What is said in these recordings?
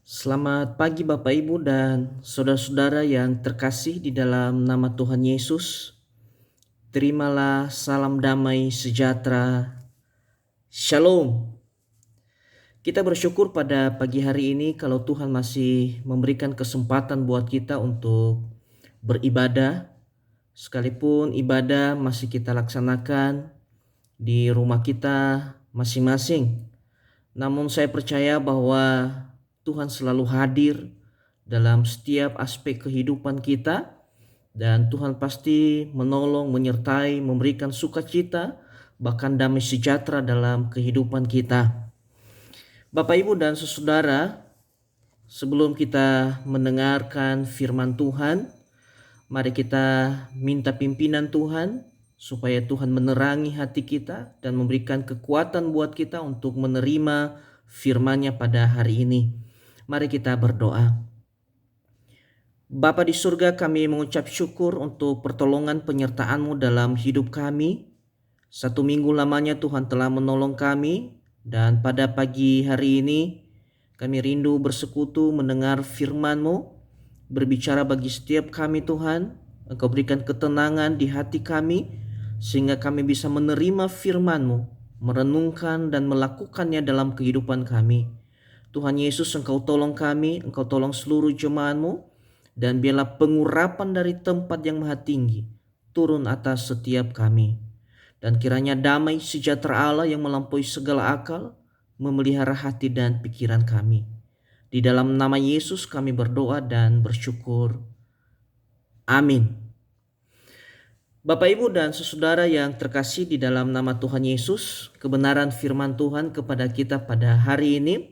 Selamat pagi Bapak Ibu dan saudara-saudara yang terkasih di dalam nama Tuhan Yesus. Terimalah salam damai sejahtera. Shalom. Kita bersyukur pada pagi hari ini kalau Tuhan masih memberikan kesempatan buat kita untuk beribadah. Sekalipun ibadah masih kita laksanakan di rumah kita masing-masing. Namun saya percaya bahwa Tuhan selalu hadir dalam setiap aspek kehidupan kita, dan Tuhan pasti menolong, menyertai, memberikan sukacita, bahkan damai sejahtera dalam kehidupan kita. Bapak, Ibu, dan saudara, sebelum kita mendengarkan firman Tuhan, mari kita minta pimpinan Tuhan supaya Tuhan menerangi hati kita dan memberikan kekuatan buat kita untuk menerima firman-Nya pada hari ini. Mari kita berdoa. Bapa di surga, kami mengucap syukur untuk pertolongan penyertaan-Mu dalam hidup kami. 1 minggu lamanya Tuhan telah menolong kami, dan pada pagi hari ini kami rindu bersekutu mendengar firman-Mu. Berbicara bagi setiap kami Tuhan, Engkau berikan ketenangan di hati kami, sehingga kami bisa menerima firman-Mu, merenungkan dan melakukannya dalam kehidupan kami. Tuhan Yesus, Engkau tolong kami, Engkau tolong seluruh jemaat-Mu, dan biarlah pengurapan dari tempat yang maha tinggi turun atas setiap kami. Dan kiranya damai sejahtera Allah yang melampaui segala akal memelihara hati dan pikiran kami. Di dalam nama Yesus kami berdoa dan bersyukur. Amin. Bapak, Ibu, dan saudara yang terkasih di dalam nama Tuhan Yesus, kebenaran firman Tuhan kepada kita pada hari ini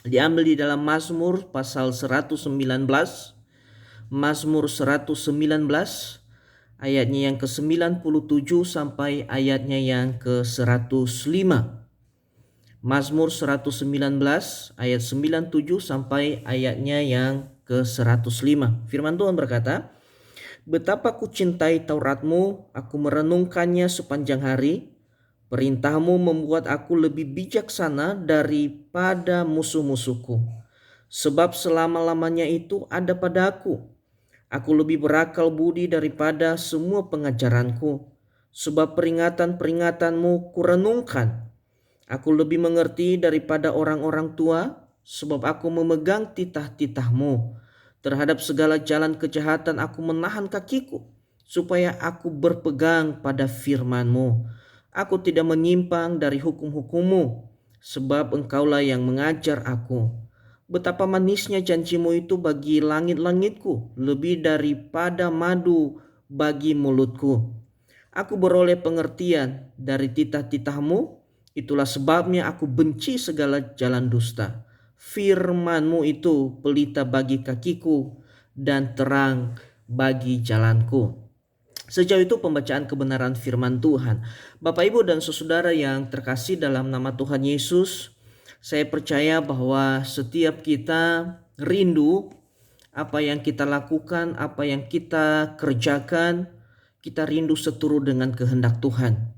diambil di dalam Mazmur pasal 119. Mazmur 119 ayatnya yang ke-97 sampai ayatnya yang ke-105. Mazmur 119 ayat 97 sampai ayatnya yang ke-105. Firman Tuhan berkata, "Betapa ku cintai Taurat-Mu, aku merenungkannya sepanjang hari. Perintah-Mu membuat aku lebih bijaksana daripada musuh-musuhku. Sebab selama-lamanya itu ada pada aku. Aku lebih berakal budi daripada semua pengajaranku. Sebab peringatan-peringatan-Mu kurenungkan. Aku lebih mengerti daripada orang-orang tua, sebab aku memegang titah-titah-Mu. Terhadap segala jalan kejahatan aku menahan kakiku, supaya aku berpegang pada firman-Mu. Aku tidak menyimpang dari hukum-hukum-Mu, sebab Engkaulah yang mengajar aku. Betapa manisnya janji-Mu itu bagi langit-langitku, lebih daripada madu bagi mulutku. Aku beroleh pengertian dari titah-titah-Mu, itulah sebabnya aku benci segala jalan dusta. Firman-Mu itu pelita bagi kakiku dan terang bagi jalanku." Sejauh itu pembacaan kebenaran firman Tuhan. Bapak, Ibu, dan saudara yang terkasih dalam nama Tuhan Yesus, saya percaya bahwa setiap kita rindu apa yang kita lakukan, apa yang kita kerjakan, kita rindu seturut dengan kehendak Tuhan.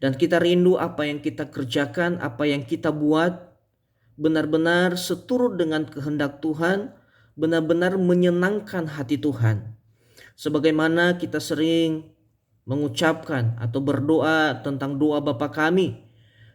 Dan kita rindu apa yang kita kerjakan, apa yang kita buat benar-benar seturut dengan kehendak Tuhan, benar-benar menyenangkan hati Tuhan. Sebagaimana kita sering mengucapkan atau berdoa tentang doa Bapa kami,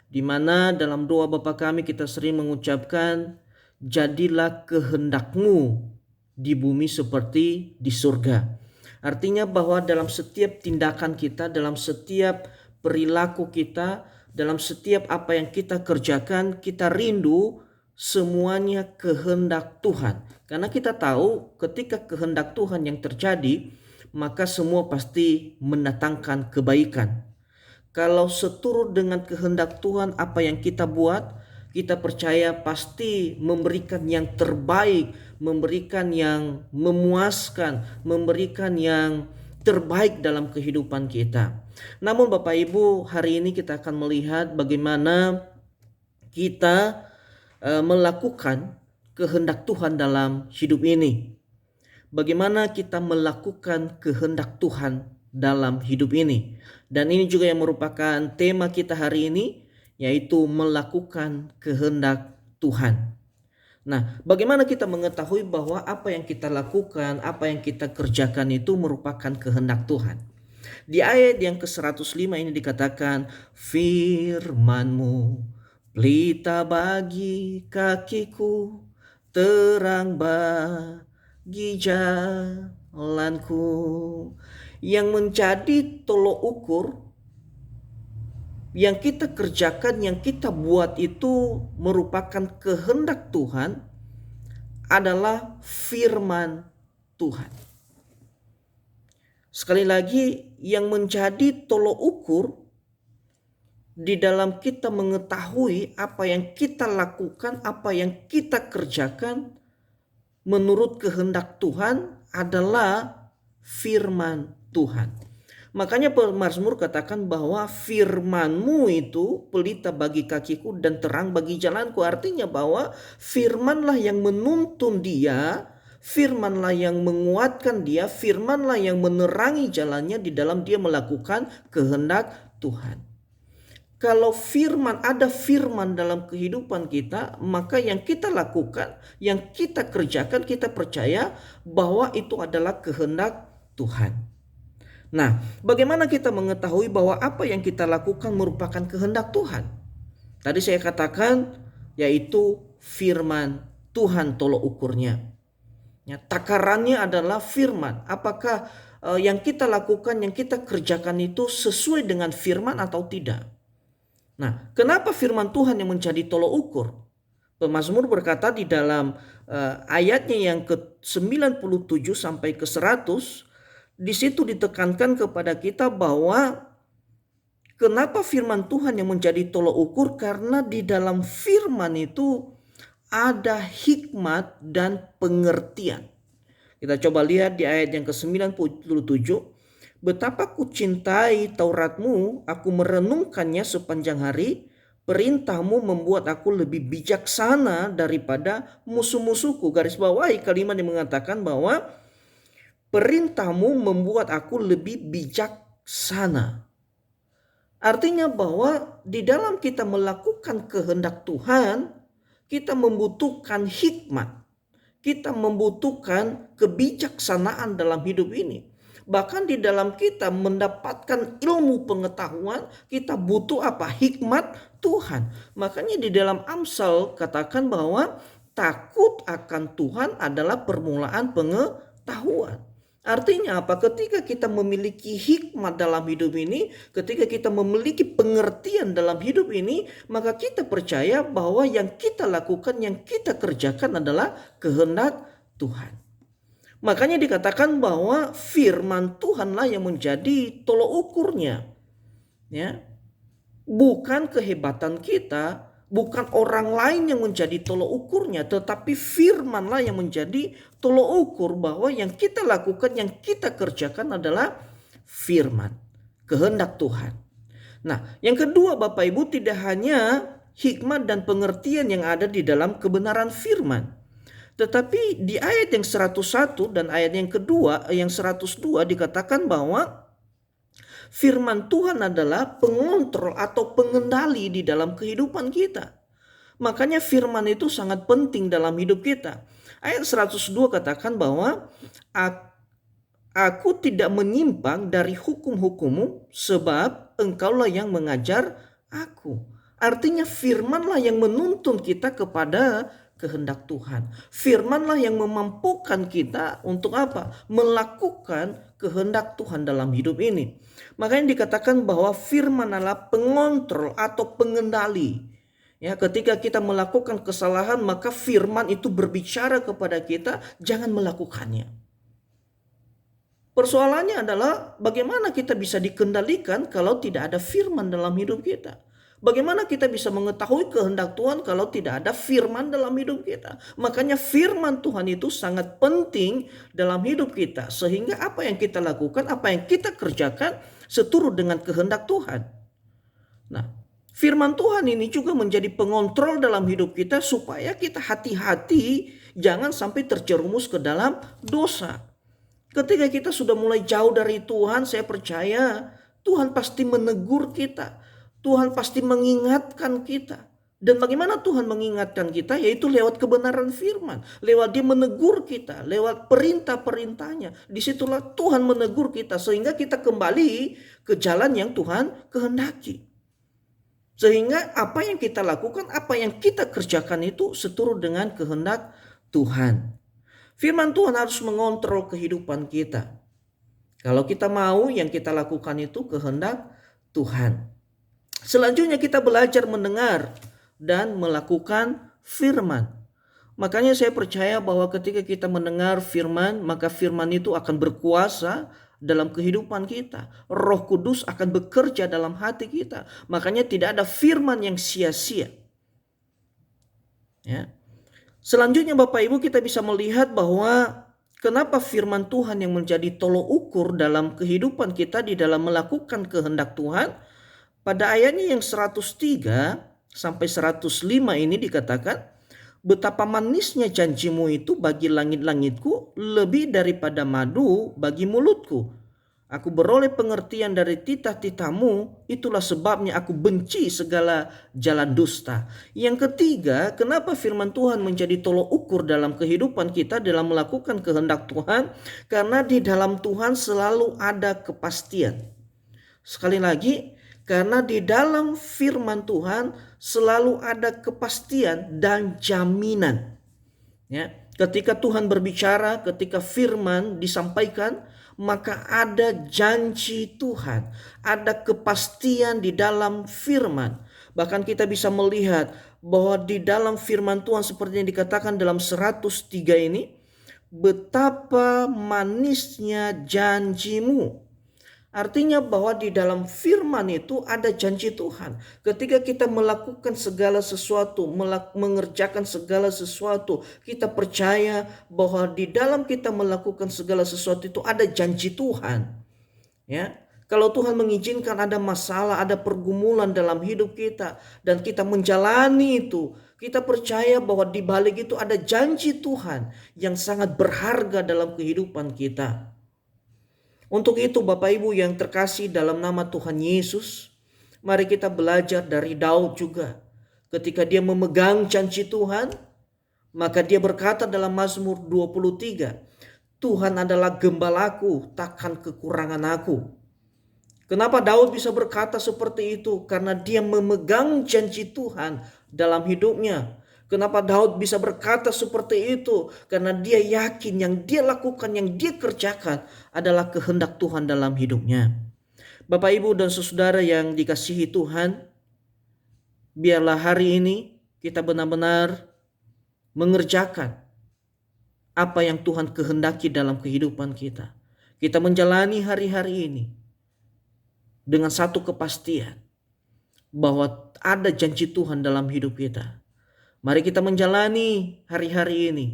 di mana dalam doa Bapa kami kita sering mengucapkan, "Jadilah kehendak-Mu di bumi seperti di surga." Artinya bahwa dalam setiap tindakan kita, dalam setiap perilaku kita, dalam setiap apa yang kita kerjakan, kita rindu semuanya kehendak Tuhan. Karena kita tahu ketika kehendak Tuhan yang terjadi, maka semua pasti mendatangkan kebaikan. Kalau seturut dengan kehendak Tuhan, apa yang kita buat, kita percaya pasti memberikan yang terbaik, memberikan yang memuaskan, memberikan yang terbaik dalam kehidupan kita. Namun Bapak Ibu, hari ini kita akan melihat bagaimana kita melakukan kehendak Tuhan dalam hidup ini. Bagaimana kita melakukan kehendak Tuhan dalam hidup ini. Dan ini juga yang merupakan tema kita hari ini, yaitu melakukan kehendak Tuhan. Nah, bagaimana kita mengetahui bahwa apa yang kita lakukan, apa yang kita kerjakan itu merupakan kehendak Tuhan? Di ayat yang ke-105 ini dikatakan, firman-Mu pelita bagi kakiku, terang bagi jalanku. Yang menjadi tolok ukur yang kita kerjakan, yang kita buat itu merupakan kehendak Tuhan adalah firman Tuhan. Sekali lagi, yang menjadi tolok ukur di dalam kita mengetahui apa yang kita lakukan, apa yang kita kerjakan menurut kehendak Tuhan adalah firman Tuhan. Makanya pemazmur katakan bahwa firman-Mu itu pelita bagi kakiku dan terang bagi jalanku. Artinya bahwa firmanlah yang menuntun dia, firmanlah yang menguatkan dia, firmanlah yang menerangi jalannya di dalam dia melakukan kehendak Tuhan. Kalau ada firman dalam kehidupan kita, maka yang kita lakukan, yang kita kerjakan, kita percaya bahwa itu adalah kehendak Tuhan. Nah, bagaimana kita mengetahui bahwa apa yang kita lakukan merupakan kehendak Tuhan? Tadi saya katakan yaitu firman Tuhan tolok ukurnya. Ya, takarannya adalah firman. Apakah yang kita lakukan, yang kita kerjakan itu sesuai dengan firman atau tidak? Nah, kenapa firman Tuhan yang menjadi tolok ukur? Pemazmur berkata di dalam ayatnya yang ke-97 sampai ke-100, di situ ditekankan kepada kita bahwa kenapa firman Tuhan yang menjadi tolok ukur? Karena di dalam firman itu ada hikmat dan pengertian. Kita coba lihat di ayat yang ke-97. Betapa ku cintai Taurat-Mu, aku merenungkannya sepanjang hari. Perintah-Mu membuat aku lebih bijaksana daripada musuh-musuhku. Garis bawahi kalimat yang mengatakan bahwa perintah-Mu membuat aku lebih bijaksana. Artinya bahwa di dalam kita melakukan kehendak Tuhan, kita membutuhkan hikmat. Kita membutuhkan kebijaksanaan dalam hidup ini. Bahkan di dalam kita mendapatkan ilmu pengetahuan, kita butuh apa? Hikmat Tuhan. Makanya di dalam Amsal katakan bahwa takut akan Tuhan adalah permulaan pengetahuan. Artinya apa? Ketika kita memiliki hikmat dalam hidup ini, ketika kita memiliki pengertian dalam hidup ini, maka kita percaya bahwa yang kita lakukan, yang kita kerjakan adalah kehendak Tuhan. Makanya dikatakan bahwa firman Tuhanlah yang menjadi tolok ukurnya. Ya. Bukan kehebatan kita, bukan orang lain yang menjadi tolok ukurnya, tetapi firmanlah yang menjadi tolok ukur bahwa yang kita lakukan, yang kita kerjakan adalah firman, kehendak Tuhan. Nah, yang kedua Bapak Ibu, tidak hanya hikmat dan pengertian yang ada di dalam kebenaran firman, tetapi di ayat yang 101 dan ayat yang kedua, yang 102 dikatakan bahwa firman Tuhan adalah pengontrol atau pengendali di dalam kehidupan kita. Makanya firman itu sangat penting dalam hidup kita. Ayat 102 katakan bahwa aku tidak menyimpang dari hukum-hukum-Mu sebab Engkaulah yang mengajar aku. Artinya firmanlah yang menuntun kita kepada kehendak Tuhan. Firmanlah yang memampukan kita untuk apa? Melakukan kehendak Tuhan dalam hidup ini. Makanya dikatakan bahwa firman adalah pengontrol atau pengendali. Ya, ketika kita melakukan kesalahan, maka firman itu berbicara kepada kita, jangan melakukannya. Persoalannya adalah bagaimana kita bisa dikendalikan kalau tidak ada firman dalam hidup kita. Bagaimana kita bisa mengetahui kehendak Tuhan kalau tidak ada firman dalam hidup kita? Makanya firman Tuhan itu sangat penting dalam hidup kita. Sehingga apa yang kita lakukan, apa yang kita kerjakan seturut dengan kehendak Tuhan. Nah, firman Tuhan ini juga menjadi pengontrol dalam hidup kita supaya kita hati-hati jangan sampai terjerumus ke dalam dosa. Ketika kita sudah mulai jauh dari Tuhan, saya percaya Tuhan pasti menegur kita. Tuhan pasti mengingatkan kita. Dan bagaimana Tuhan mengingatkan kita? Yaitu lewat kebenaran firman. Lewat dia menegur kita. Lewat perintah-perintahnya. Disitulah Tuhan menegur kita. Sehingga kita kembali ke jalan yang Tuhan kehendaki. Sehingga apa yang kita lakukan, apa yang kita kerjakan itu seturut dengan kehendak Tuhan. Firman Tuhan harus mengontrol kehidupan kita. Kalau kita mau yang kita lakukan itu kehendak Tuhan. Selanjutnya kita belajar mendengar dan melakukan firman. Makanya saya percaya bahwa ketika kita mendengar firman, maka firman itu akan berkuasa dalam kehidupan kita. Roh Kudus akan bekerja dalam hati kita. Makanya tidak ada firman yang sia-sia. Ya. Selanjutnya Bapak Ibu, kita bisa melihat bahwa kenapa firman Tuhan yang menjadi tolok ukur dalam kehidupan kita di dalam melakukan kehendak Tuhan. Pada ayatnya yang 103 sampai 105 ini dikatakan, betapa manisnya janjimu itu bagi langit-langitku, lebih daripada madu bagi mulutku. Aku beroleh pengertian dari titah-titahmu, itulah sebabnya aku benci segala jalan dusta. Yang ketiga, kenapa firman Tuhan menjadi tolok ukur dalam kehidupan kita dalam melakukan kehendak Tuhan? Karena di dalam Tuhan selalu ada kepastian. Sekali lagi, karena di dalam firman Tuhan selalu ada kepastian dan jaminan. Ya, ketika Tuhan berbicara, ketika firman disampaikan, maka ada janji Tuhan, ada kepastian di dalam firman. Bahkan kita bisa melihat bahwa di dalam firman Tuhan seperti yang dikatakan dalam 103 ini, betapa manisnya janjimu. Artinya bahwa di dalam firman itu ada janji Tuhan. Ketika kita melakukan segala sesuatu, mengerjakan segala sesuatu, kita percaya bahwa di dalam kita melakukan segala sesuatu itu ada janji Tuhan. Ya, kalau Tuhan mengizinkan ada masalah, ada pergumulan dalam hidup kita dan kita menjalani itu, kita percaya bahwa di balik itu ada janji Tuhan yang sangat berharga dalam kehidupan kita. Untuk itu Bapak Ibu yang terkasih dalam nama Tuhan Yesus, mari kita belajar dari Daud juga. Ketika dia memegang janji Tuhan, maka dia berkata dalam Mazmur 23, Tuhan adalah gembalaku, takkan kekurangan aku. Kenapa Daud bisa berkata seperti itu? Karena dia memegang janji Tuhan dalam hidupnya. Kenapa Daud bisa berkata seperti itu? Karena dia yakin yang dia lakukan, yang dia kerjakan adalah kehendak Tuhan dalam hidupnya. Bapak, Ibu, dan saudara yang dikasihi Tuhan, biarlah hari ini kita benar-benar mengerjakan apa yang Tuhan kehendaki dalam kehidupan kita. Kita menjalani hari-hari ini dengan satu kepastian bahwa ada janji Tuhan dalam hidup kita. Mari kita menjalani hari-hari ini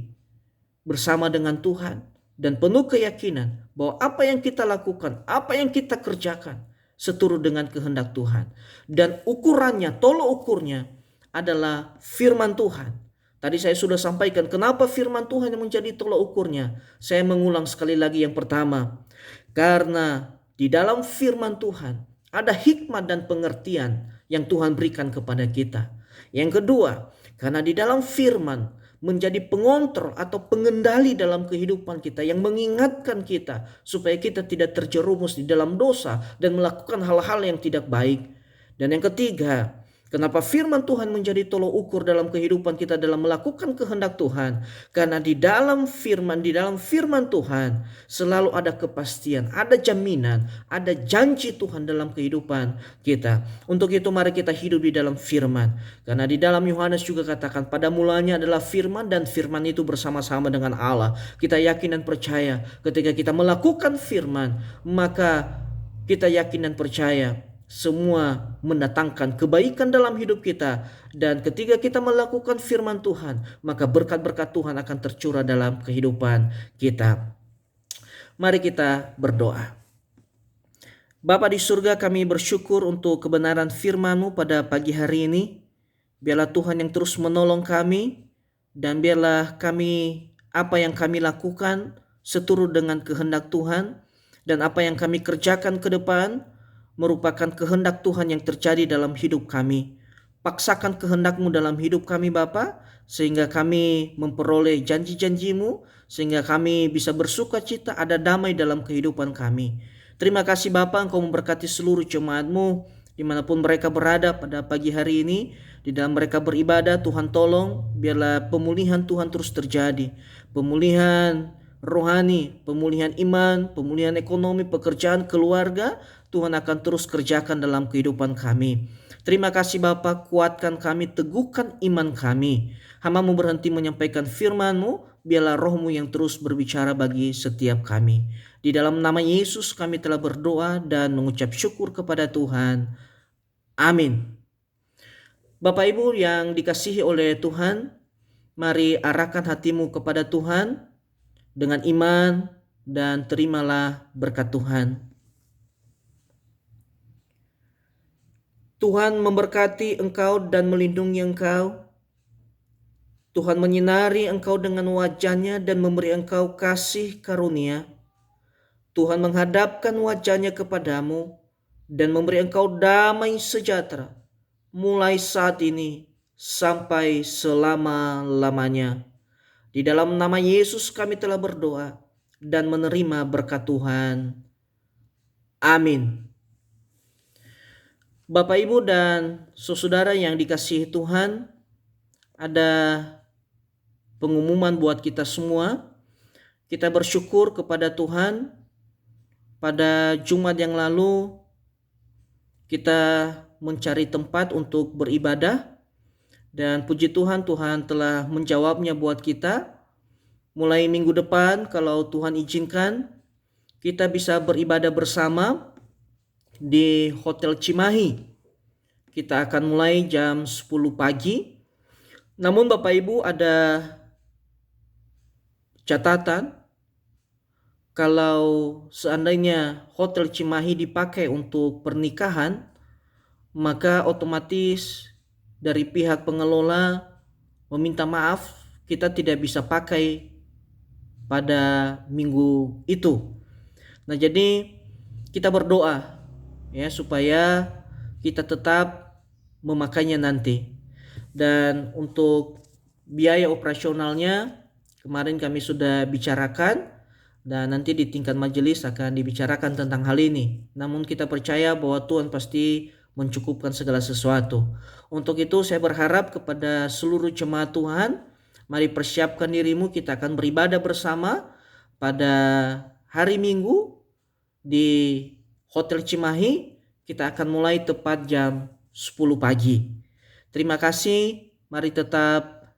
bersama dengan Tuhan dan penuh keyakinan bahwa apa yang kita lakukan, apa yang kita kerjakan seturut dengan kehendak Tuhan. Dan ukurannya, tolok ukurnya adalah firman Tuhan. Tadi saya sudah sampaikan kenapa firman Tuhan yang menjadi tolok ukurnya. Saya mengulang sekali lagi yang pertama. Karena di dalam firman Tuhan ada hikmat dan pengertian yang Tuhan berikan kepada kita. Yang kedua, karena di dalam firman menjadi pengontrol atau pengendali dalam kehidupan kita yang mengingatkan kita supaya kita tidak terjerumus di dalam dosa dan melakukan hal-hal yang tidak baik. Dan yang ketiga, kenapa firman Tuhan menjadi tolok ukur dalam kehidupan kita dalam melakukan kehendak Tuhan? Karena di dalam firman Tuhan selalu ada kepastian, ada jaminan, ada janji Tuhan dalam kehidupan kita. Untuk itu mari kita hidup di dalam firman. Karena di dalam Yohanes juga katakan pada mulanya adalah firman dan firman itu bersama-sama dengan Allah. Kita yakin dan percaya ketika kita melakukan firman, maka kita yakin dan percaya semua mendatangkan kebaikan dalam hidup kita. Dan ketika kita melakukan firman Tuhan, maka berkat-berkat Tuhan akan tercurah dalam kehidupan kita. Mari kita berdoa. Bapa di surga, kami bersyukur untuk kebenaran firman-Mu pada pagi hari ini. Biarlah Tuhan yang terus menolong kami, dan biarlah kami, apa yang kami lakukan seturut dengan kehendak Tuhan, dan apa yang kami kerjakan ke depan merupakan kehendak Tuhan yang terjadi dalam hidup kami. paksakan kehendak-Mu dalam hidup kami Bapa, sehingga kami memperoleh janji-janji-Mu, sehingga kami bisa bersuka cita, ada damai dalam kehidupan kami. Terima kasih Bapa, Engkau memberkati seluruh jemaat-Mu dimanapun mereka berada pada pagi hari ini. Di dalam mereka beribadah, Tuhan tolong biarlah pemulihan Tuhan terus terjadi. Pemulihan rohani, pemulihan iman, pemulihan ekonomi, pekerjaan, keluarga, Tuhan akan terus kerjakan dalam kehidupan kami. Terima kasih Bapa, kuatkan kami, teguhkan iman kami. Hamba-Mu berhenti menyampaikan firman-Mu, biarlah Roh-Mu yang terus berbicara bagi setiap kami. Di dalam nama Yesus kami telah berdoa dan mengucap syukur kepada Tuhan. Amin. Bapak Ibu yang dikasihi oleh Tuhan, mari arahkan hatimu kepada Tuhan dengan iman dan terimalah berkat Tuhan. Tuhan memberkati engkau dan melindungi engkau. Tuhan menyinari engkau dengan wajah-Nya dan memberi engkau kasih karunia. Tuhan menghadapkan wajah-Nya kepadamu dan memberi engkau damai sejahtera, mulai saat ini sampai selama-lamanya. Di dalam nama Yesus kami telah berdoa dan menerima berkat Tuhan. Amin. Bapak, Ibu, dan saudara yang dikasihi Tuhan, ada pengumuman buat kita semua. Kita bersyukur kepada Tuhan. Pada Jumat yang lalu kita mencari tempat untuk beribadah, dan puji Tuhan, Tuhan telah menjawabnya buat kita. Mulai minggu depan kalau Tuhan izinkan, kita bisa beribadah bersama di Hotel Cimahi. Kita akan mulai jam 10 pagi. Namun Bapak Ibu, ada catatan. Kalau seandainya Hotel Cimahi dipakai untuk pernikahan, maka otomatis dari pihak pengelola meminta maaf, kita tidak bisa pakai pada minggu itu. Nah, jadi kita berdoa ya supaya kita tetap memakainya nanti. Dan untuk biaya operasionalnya kemarin kami sudah bicarakan, dan nanti di tingkat majelis akan dibicarakan tentang hal ini. Namun kita percaya bahwa Tuhan pasti mencukupkan segala sesuatu. Untuk itu saya berharap kepada seluruh jemaat Tuhan, mari persiapkan dirimu, kita akan beribadah bersama pada hari Minggu di Hotel Cimahi. Kita akan mulai tepat jam 10 pagi. Terima kasih, mari tetap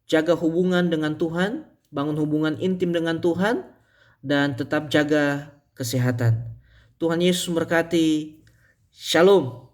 jaga hubungan dengan Tuhan, bangun hubungan intim dengan Tuhan, dan tetap jaga kesehatan. Tuhan Yesus memberkati. Shalom.